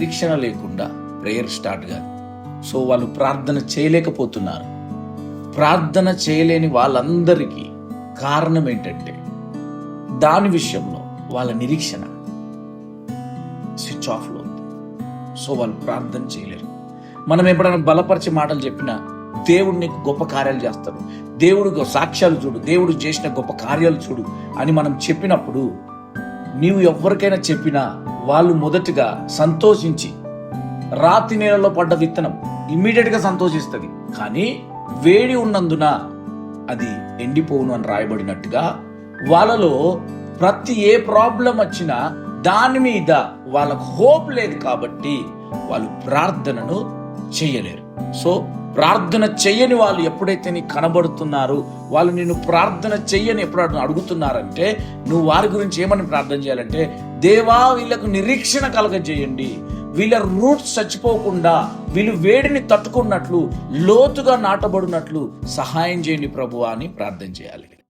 శిక్షణ లేకుండా prayer start కాదు. సో వాళ్ళు ప్రార్థన చేయలేకపోతున్నారు. ప్రార్థన చేయలేని వాళ్ళందరికీ కారణం ఏంటంటే దాని విషయంలో వాళ్ళ నిరీక్షణ స్విచ్ ఆఫ్లో ఉంది. సో వాళ్ళు ప్రార్థన చేయలేరు. మనం ఎప్పుడైనా బలపరిచే మాటలు చెప్పినా దేవుడు నీకు గొప్ప కార్యాలు చేస్తాడు, దేవుడు సాక్ష్యాలు చూడు, దేవుడు చేసిన గొప్ప కార్యాలు చూడు అని మనం చెప్పినప్పుడు నీవు ఎవరికైనా చెప్పినా వాళ్ళు మొదటిగా సంతోషించి రాతి నేలలో పడ్డ విత్తనం ఇమ్మీడియట్గా సంతోషిస్తుంది, కానీ వేడి ఉన్నందున అది ఎండిపోవును అని రాయబడినట్టుగా వాళ్ళలో ప్రతి ఏ ప్రాబ్లం వచ్చినా దాని మీద వాళ్ళకు హోప్ లేదు కాబట్టి వాళ్ళు ప్రార్థనను చేయలేరు. సో ప్రార్థన చెయ్యని వాళ్ళు ఎప్పుడైతే నీకు కనబడుతున్నారు, వాళ్ళు నిన్ను ప్రార్థన చెయ్యని ఎప్పుడు అడుగుతున్నారంటే నువ్వు వారి గురించి ఏమని ప్రార్థన చేయాలంటే, దేవా వీళ్ళకు నిరీక్షణ కలగజేయండి, వీళ్ళ రూట్స్ చచ్చిపోకుండా వీళ్ళు వేడిని తట్టుకున్నట్లు లోతుగా నాటబడినట్లు సహాయం చేయండి ప్రభువా అని ప్రార్థన చేయాలి.